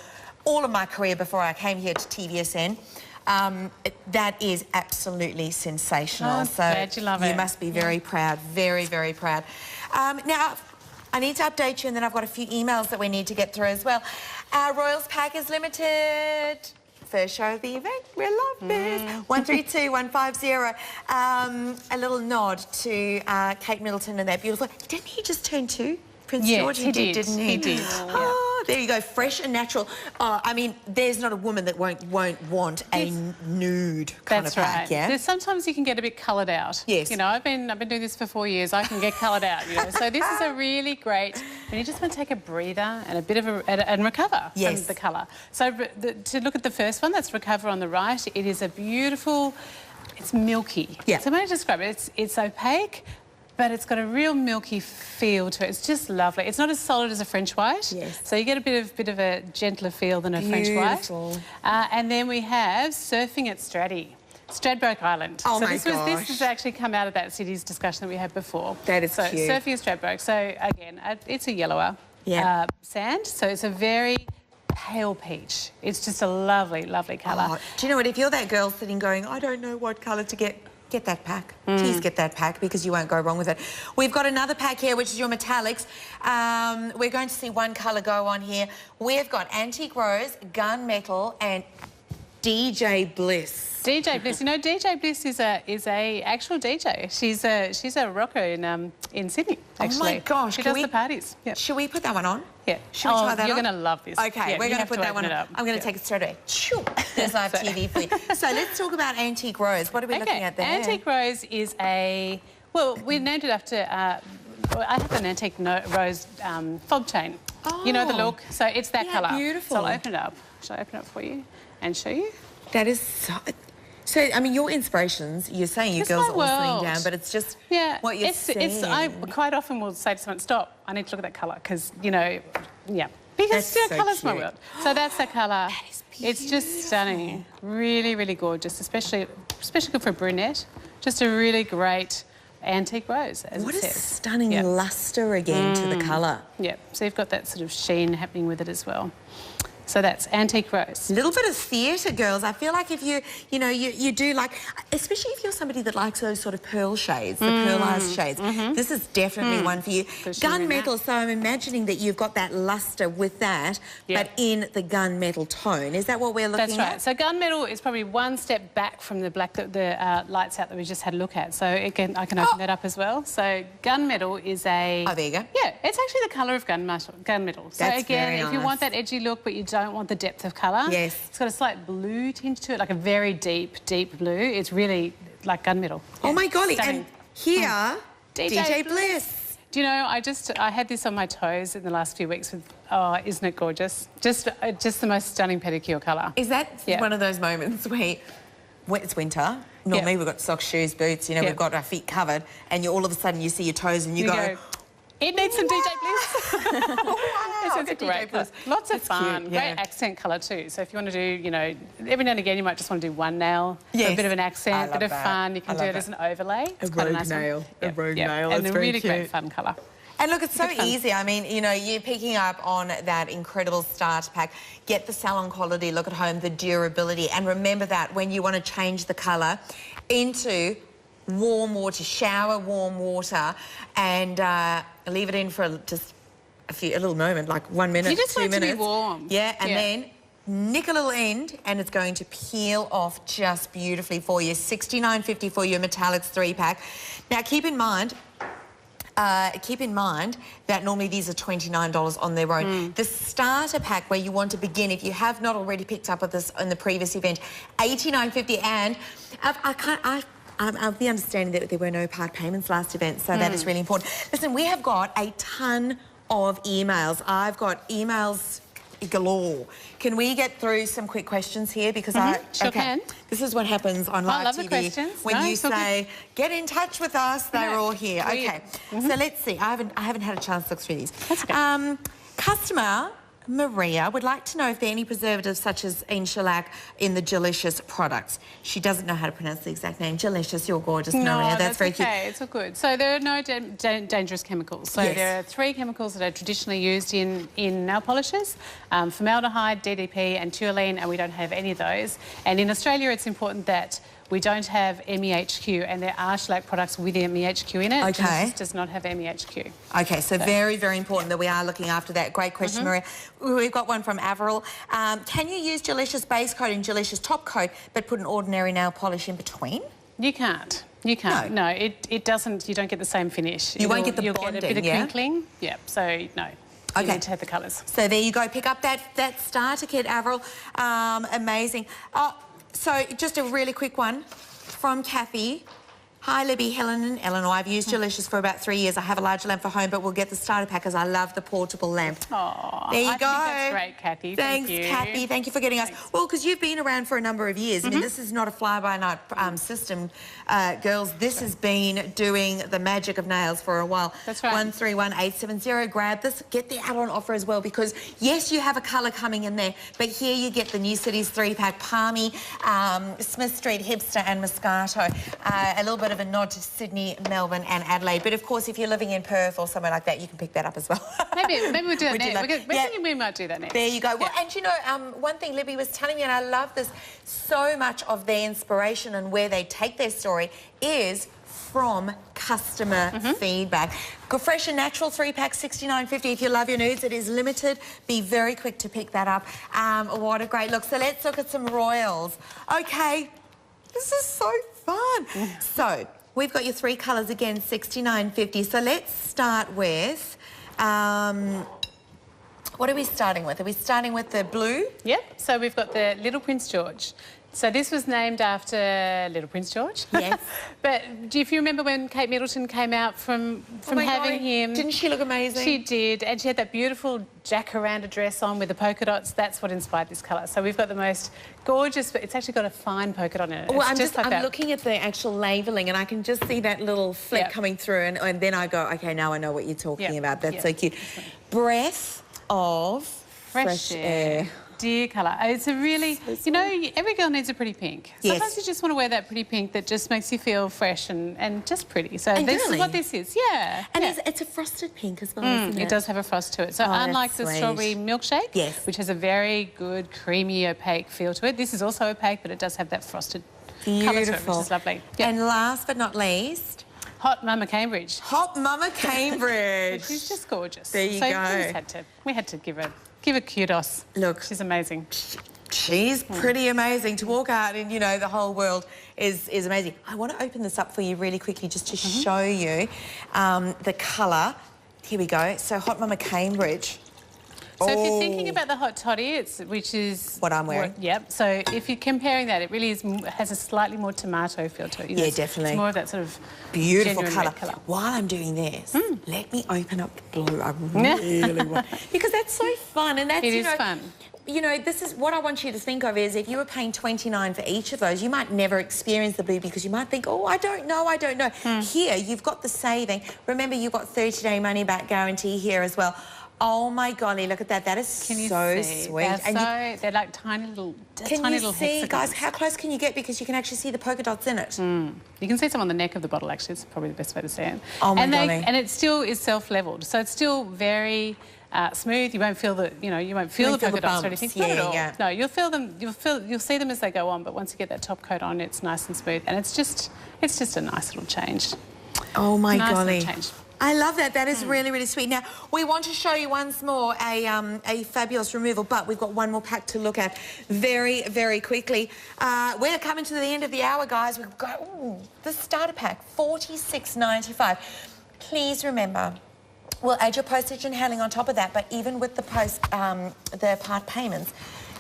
all of my career before I came here to TVSN. That is absolutely sensational. Oh, so glad you love it. You must be very proud, very, very proud. Now, I need to update you, and then I've got a few emails that we need to get through as well. Our Royals pack is limited. First show of the event. We love this. 132150. A little nod to Kate Middleton and that beautiful. Didn't he just turn 2? Prince George, he did, didn't he? He did. Oh, there you go, fresh and natural. I mean, there's not a woman that won't want a nude kind of pack, yeah? There's sometimes you can get a bit coloured out. Yes. You know, I've been doing this for 4 years. I can get coloured out, you know. So this is a really great, when you just want to take a breather and a bit of and recover from the colour. So to look at the first one, that's Recover on the right. It is a beautiful, it's milky. Yeah. So when I describe it, it's opaque, but it's got a real milky feel to it. It's just lovely. It's not as solid as a French white. Yes. So you get a bit of a gentler feel than a French white. And then we have Surfing at Stradbroke Island. Oh, so this has actually come out of that city's discussion that we had before. That is cute. Surfing at Stradbroke. So again, it's a yellower sand. So it's a very pale peach. It's just a lovely, lovely colour. Oh, do you know what? If you're that girl sitting going, I don't know what colour to get that pack. Please get that pack because you won't go wrong with it. We've got another pack here, which is your metallics. We're going to see one colour go on here. We've got Antique Rose, Gunmetal, and DJ Bliss. DJ Bliss. You know, DJ Bliss is a actual DJ. She's a rocker in Sydney. Actually. Oh my gosh! She does the parties. Yep. Should we put that one on? Yeah. Should we try that You're on? going to love this. Okay, Yeah, we're you going to have put that open one it on. up. I'm going to take it straight away. There's live TV for you. So let's talk about Antique Rose. What are we looking at there? Antique Rose is well, we named it after, I have an Antique Rose fob chain. Oh. You know the look? So it's that colour. Beautiful. So I'll open it up. Shall I open it up for you and show you? That is so, I mean, your inspirations, you're saying you girls are all sitting down, but it's just what you're seeing. I quite often will say to someone, stop, I need to look at that colour, because, you know, because colour's my world. So that's the colour. That is beautiful. It's just stunning. Really, really gorgeous, especially good for a brunette. Just a really great antique rose, as what it a says. stunning lustre again to the colour. Yeah, so you've got that sort of sheen happening with it as well. So that's Antique Rose. A little bit of theatre, girls. I feel like if you do like, especially if you're somebody that likes those sort of pearl shades, the pearlized shades, this is definitely one for you. Gunmetal, so I'm imagining that you've got that lustre with that, but in the gunmetal tone. Is that what we're looking at? That's right. So gunmetal is probably one step back from the black, the lights out that we just had a look at. So again, I can open that up as well. So gunmetal is a... Oh, there you go. Yeah, it's actually the colour of gunmetal. So That's again, very if you nice. want that edgy look, but you don't want the depth of colour. Yes. It's got a slight blue tinge to it, like a very deep, deep blue. It's really like gunmetal. Oh my golly, Stunning. and here, DJ Bliss. Do you know, I had this on my toes in the last few weeks with, isn't it gorgeous? Just the most stunning pedicure colour. Is that one of those moments where it's winter, normally we've got socks, shoes, boots, you know, we've got our feet covered, and all of a sudden you see your toes and you go, it needs some DJ Bliss. Wow, it's a great colour. Lots of fun. Cute, great accent colour too. So if you want to do, you know, every now and again you might just want to do one nail, a bit of an accent, a bit of fun. You can do it as an overlay. It's quite a nice nail. A rogue nail. And a really great fun colour. And look, it's so easy. I mean, you know, you're picking up on that incredible starter pack. Get the salon quality look at home, the durability. And remember that when you want to change the colour into warm water, shower warm water, and leave it in for just a little moment, like 1 minute, 2 minutes. You just want it to be warm. Yeah, and then nick a little end, and it's going to peel off just beautifully for you. $69.50 for your metallics 3-pack. Now, keep in mind that normally these are $29 on their own. The starter pack, where you want to begin, if you have not already picked up with this in the previous event, $89.50, and I've the understanding that there were no part payments last event, so that is really important. Listen, we have got a ton of emails. I've got emails galore. Can we get through some quick questions here? Because Sure can. This is what happens on live I love TV. the questions. When you say, get in touch with us, they're all here. Okay, so let's see. I haven't had a chance to look through these. That's okay. Customer Maria would like to know if there are any preservatives such as shellac in the Gelicious products. She doesn't know how to pronounce the exact name. Gelicious, you're gorgeous, Maria. That's very cute. It's all good. So there are no dangerous chemicals. So there are 3 chemicals that are traditionally used in nail polishes: formaldehyde, DDP and toluene, and we don't have any of those. And in Australia, it's important that we don't have MEHQ, and there are shellac products with MEHQ in it. Okay. Gelicious does not have MEHQ. Okay, so very, very important that we are looking after that. Great question, Maria. We've got one from Avril. Can you use Gelicious base coat and Gelicious top coat, but put an ordinary nail polish in between? You can't. You can't. No, it doesn't. You don't get the same finish. You won't get the You'll bonding, get a bit of crinkling. Yeah. So no. You need to have the colours. So there you go. Pick up that starter kit, Avril. Amazing. So just a really quick one from Kathy. Hi, Libby, Helen and Eleanor. I've used Gelicious for about 3 years. I have a large lamp for home, but we'll get the starter pack as I love the portable lamp. Oh, there you go. I think that's great, Kathy. Thanks, Thank you. Kathy. Thank you for getting us. Well, because you've been around for a number of years. I mean, this is not a fly-by-night system, girls. This has been doing the magic of nails for a while. That's right. 131870. Grab this. Get the add-on offer as well, because yes, you have a colour coming in there, but here you get the New Cities 3-pack: Palmy, Smith Street, Hipster and Moscato. A little bit of a nod to Sydney, Melbourne and Adelaide. But of course, if you're living in Perth or somewhere like that, you can pick that up as well. maybe we'll do that next. We might do that next. There you go. Well, and you know, one thing Libby was telling me, and I love this, so much of their inspiration and where they take their story is from customer feedback. Good Fresh and Natural 3-pack, $69.50. If you love your nudes, it is limited. Be very quick to pick that up. What a great look. So let's look at some royals. Okay, this is so fun. So we've got your 3 colours again, $69.50. So let's start with What are we starting with? Are we starting with the blue? Yep. So we've got the Little Prince George. So this was named after Little Prince George. Yes. But if you remember when Kate Middleton came out from having him? Didn't she look amazing? She did, and she had that beautiful jacaranda dress on with the polka dots. That's what inspired this colour. So we've got the most gorgeous, but it's actually got a fine polka dot in it. Well, I'm looking at the actual labelling and I can just see that little flick coming through and then I go, okay, now I know what you're talking about. That's so cute. Breath of fresh air. Dear colour. It's a really, you know, every girl needs a pretty pink. Sometimes you just want to wear that pretty pink that just makes you feel fresh and just pretty. So this is what this is. Yeah. And it's a frosted pink as well, isn't it? It does have a frost to it. So unlike the strawberry milkshake, which has a very good, creamy, opaque feel to it, this is also opaque, but it does have that frosted colour to it, which is lovely. Yep. And last but not least... Hot Mama Cambridge. Hot Mama Cambridge. She's just gorgeous. There you go. We had to give her kudos. Look. She's amazing. She's pretty amazing. To walk out and, you know, the whole world is amazing. I want to open this up for you really quickly just to show you the colour. Here we go. So Hot Mama Cambridge. So if you're thinking about the hot toddy, which is... what I'm wearing. Yep. So if you're comparing that, it really has a slightly more tomato feel to it. You know, definitely. It's more of that sort of beautiful colour. While I'm doing this, let me open up the blue. I really want... Because that's so fun. And that's, it is fun. You know, this is what I want you to think of is if you were paying $29 for each of those, you might never experience the blue because you might think, oh, I don't know. Here, you've got the saving. Remember, you've got 30-day money-back guarantee here as well. Oh my golly, look at that. That is so sweet. They're like tiny little Can you see, hexagons. guys, how close can you get? Because you can actually see the polka dots in it. You can see some on the neck of the bottle, actually. It's probably the best way to see it. Oh my golly. And it still is self-levelled. So it's still very smooth. You won't feel the, you won't feel the polka dots or anything. Not at all. No, you'll feel them. You'll see them as they go on. But once you get that top coat on, it's nice and smooth. And it's just a nice little change. Oh my golly. Nice little change. I love that. That is really, really sweet. Now, we want to show you once more a fabulous removal, but we've got one more pack to look at very, very quickly. We're coming to the end of the hour, guys. We've got the starter pack, $46.95. Please remember, we'll add your postage and handling on top of that, but even with the part payments,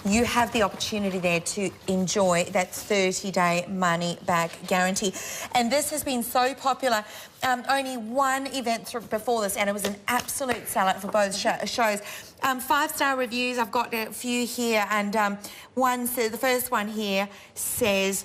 you have the opportunity there to enjoy that 30-day money-back guarantee. And this has been so popular. Only one event before this, and it was an absolute sellout for both shows. 5-star reviews, I've got a few here, and the first one here says,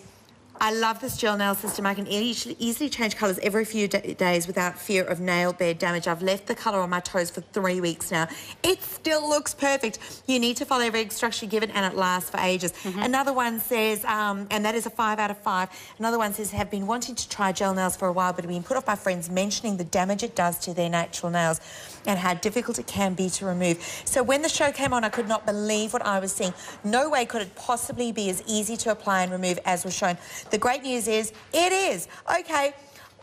I love this gel nail system. I can easily change colours every few days without fear of nail bed damage. I've left the colour on my toes for 3 weeks now. It still looks perfect. You need to follow every instruction given and it lasts for ages. Another one says, and that is a 5 out of 5. Another one says, have been wanting to try gel nails for a while, but have been put off by friends mentioning the damage it does to their natural nails and how difficult it can be to remove. So when the show came on, I could not believe what I was seeing. No way could it possibly be as easy to apply and remove as was shown. The great news is, it is. Okay,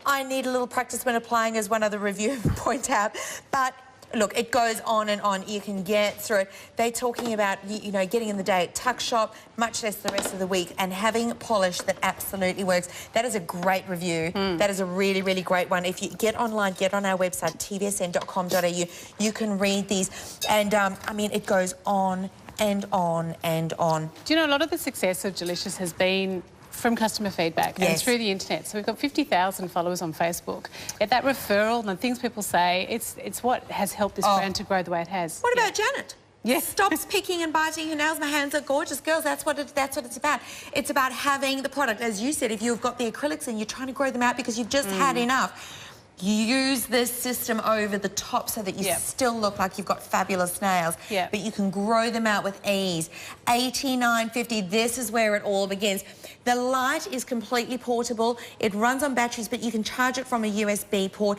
I need a little practice when applying, as one other review point out, but look, it goes on and on. You can get through it. They're talking about, you know, getting in the day at tuck shop, much less the rest of the week, and having polish that absolutely works. That is a great review. That is a really, really great one. If you get online, get on our website, tvsn.com.au, you can read these. And, I mean, it goes on and on and on. Do you know, a lot of the success of Gelicious has been from customer feedback and through the internet. So we've got 50,000 followers on Facebook. That referral and the things people say, it's what has helped this brand to grow the way it has. What about Janet? Yes. Stops picking and biting her nails. My hands are gorgeous. Girls, that's what it's about. It's about having the product. As you said, if you've got the acrylics and you're trying to grow them out because you've just had enough, you use this system over the top so that you still look like you've got fabulous nails, but you can grow them out with ease. $89.50, this is where it all begins. The light is completely portable. It runs on batteries, but you can charge it from a USB port.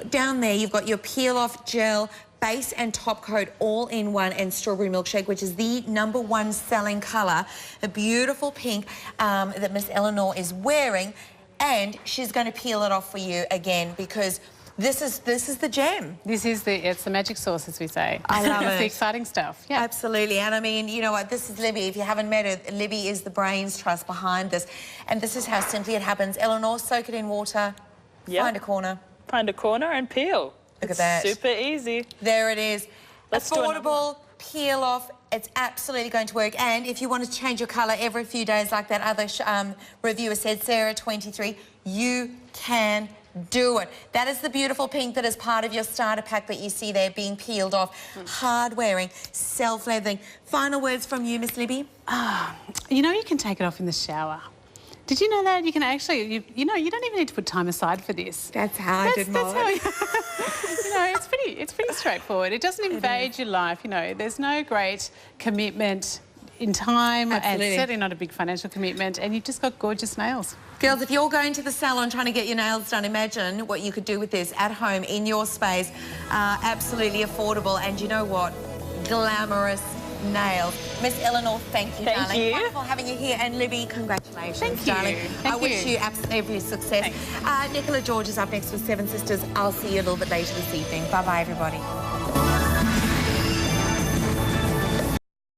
Down there, you've got your peel-off gel, base and top coat all in one, and strawberry milkshake, which is the #1 selling colour, a beautiful pink that Miss Eleanor is wearing. And she's going to peel it off for you again because this is the gem. It's the magic sauce, as we say. I love it. It's the exciting stuff. Yeah. Absolutely. And I mean, you know what? This is Libby. If you haven't met her, Libby is the brains trust behind this. And this is how simply it happens. Eleanor, soak it in water. Find a corner. Find a corner and peel. Look at that. Super easy. There it is. Let's do another one. Affordable, peel off. It's absolutely going to work. And if you want to change your colour every few days like that other reviewer said, Sarah 23, you can do it. That is the beautiful pink that is part of your starter pack that you see there being peeled off. Hard wearing, self-leathering. Final words from you, Miss Libby? You know, you can take it off in the shower. Did you know that? You can actually, you know, you don't even need to put time aside for this. That's how I did mine. That's how you know, it's pretty straightforward. It doesn't invade your life, you know. There's no great commitment in time, and certainly not a big financial commitment, and you've just got gorgeous nails. Girls, if you're going to the salon trying to get your nails done, imagine what you could do with this at home, in your space. Absolutely affordable, and you know what? Glamorous nails. Miss Eleanor, thank you, darling. Thank you. Wonderful having you here. And Libby, congratulations, Thank you. darling. Thank I wish you. you absolutely every success. Nicola George is up next with Seven Sisters. I'll see you a little bit later this evening. Bye-bye, everybody.